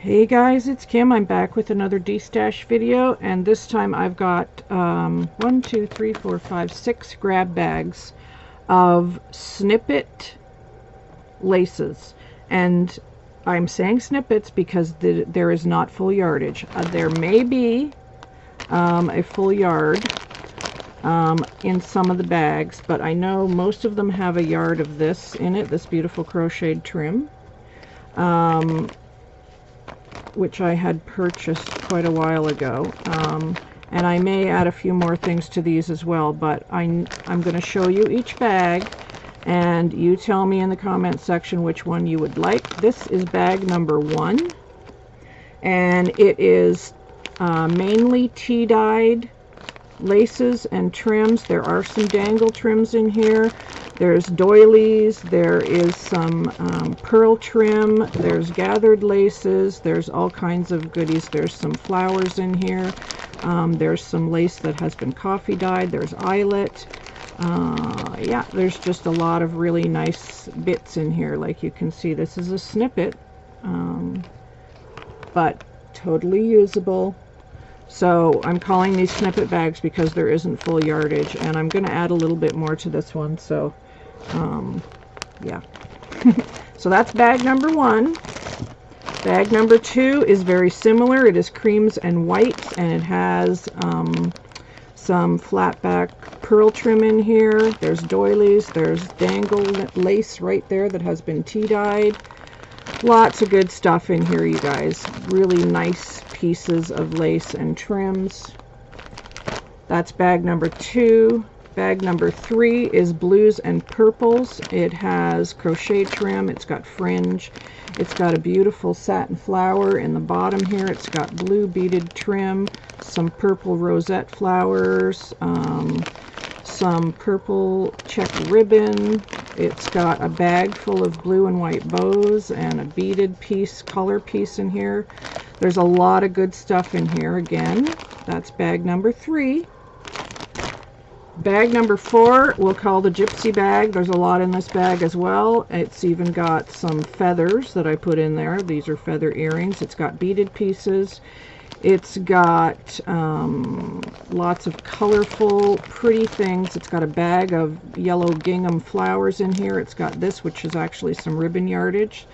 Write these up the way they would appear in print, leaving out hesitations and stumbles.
Hey guys, it's Kim. I'm back with another D-Stash video, and this time I've got 1, 2, 3, 4, 5, 6 grab bags of Snippet laces. And I'm saying snippets because there is not full yardage. There may be a full yard in some of the bags, but I know most of them have a yard of this in it, this beautiful crocheted trim. Which I had purchased quite a while ago, and I may add a few more things to these as well, but I'm going to show you each bag and you tell me in the comment section which one you would like. This is bag number 1, and it is mainly tea-dyed laces and trims. There are some dangle trims in here. There's doilies, there is some pearl trim, there's gathered laces, there's all kinds of goodies. There's some flowers in here, there's some lace that has been coffee dyed, there's eyelet. Yeah, there's just a lot of really nice bits in here. Like you can see, this is a snippet, but totally usable. So I'm calling these snippet bags because there isn't full yardage, and I'm going to add a little bit more to this one. So yeah. So that's bag number 1. Bag number 2 is very similar. It is creams and whites, and it has some flat back pearl trim in here. There's doilies, there's dangle lace right there that has been tea dyed. Lots of good stuff in here, you guys. Really nice pieces of lace and trims. That's bag number 2. Bag number 3 is blues and purples. It has crochet trim, it's got fringe, it's got a beautiful satin flower in the bottom here, it's got blue beaded trim, some purple rosette flowers, some purple check ribbon. It's got a bag full of blue and white bows and a beaded piece, collar piece in here. There's a lot of good stuff in here. Again, that's bag number 3. Bag number 4 we'll call the gypsy bag. There's a lot in this bag as well. It's even got some feathers that I put in there. These are feather earrings. It's got beaded pieces. It's got lots of colorful, pretty things. It's got a bag of yellow gingham flowers in here. It's got this, which is actually some ribbon yardage.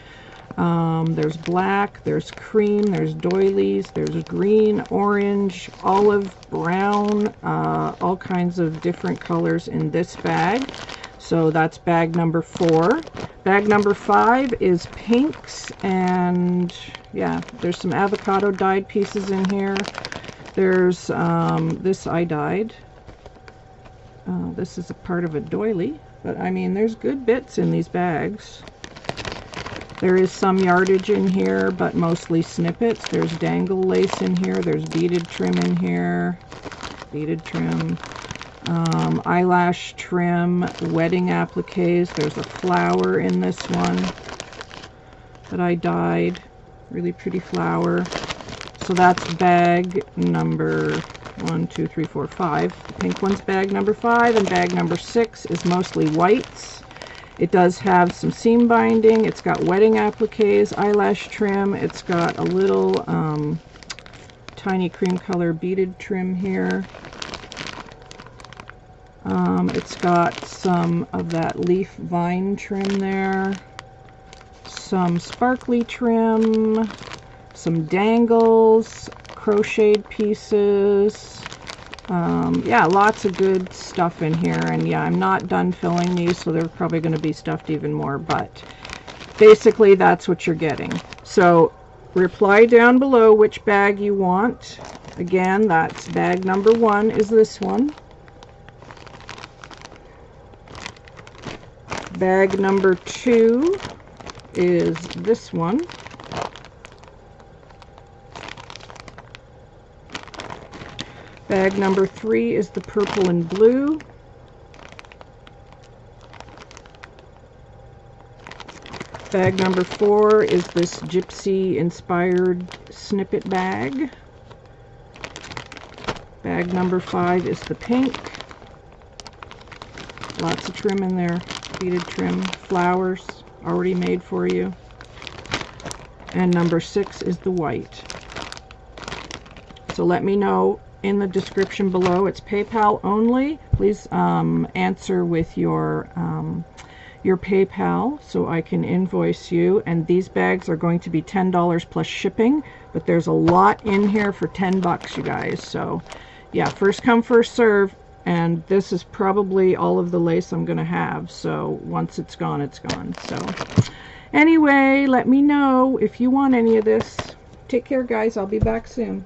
There's black, there's cream, there's doilies, there's green, orange, olive, brown, all kinds of different colors in this bag. So that's bag number 4. Bag number 5 is pinks, and yeah, there's some avocado dyed pieces in here. There's this I dyed. This is a part of a doily, but I mean, there's good bits in these bags. There is some yardage in here, but mostly snippets. There's dangle lace in here. There's beaded trim in here. Beaded trim. Eyelash trim. Wedding appliques. There's a flower in this one that I dyed. Really pretty flower. So that's bag number 1, 2, 3, 4, 5. The pink one's bag number 5, and bag number 6 is mostly whites. It does have some seam binding. It's got wedding appliques, eyelash trim. It's got a little tiny cream color beaded trim here. It's got some of that leaf vine trim there. Some sparkly trim. Some dangles, crocheted pieces. Yeah, lots of good stuff in here, and yeah, I'm not done filling these, so they're probably going to be stuffed even more, but basically that's what you're getting. So reply down below which bag you want. Again, that's bag number 1 is this one. Bag number 2 is this one. Bag number 3 is the purple and blue. Bag number 4 is this gypsy inspired snippet bag. Bag number 5 is the pink. Lots of trim in there. Beaded trim, flowers already made for you. and number 6 is the white. So let me know in the description below. It's PayPal only. Please answer with your PayPal so I can invoice you. And these bags are going to be $10 plus shipping, but there's a lot in here for 10 bucks, you guys. So yeah, first come, first serve. And this is probably all of the lace I'm going to have. So once it's gone, it's gone. So anyway, let me know if you want any of this. Take care, guys. I'll be back soon.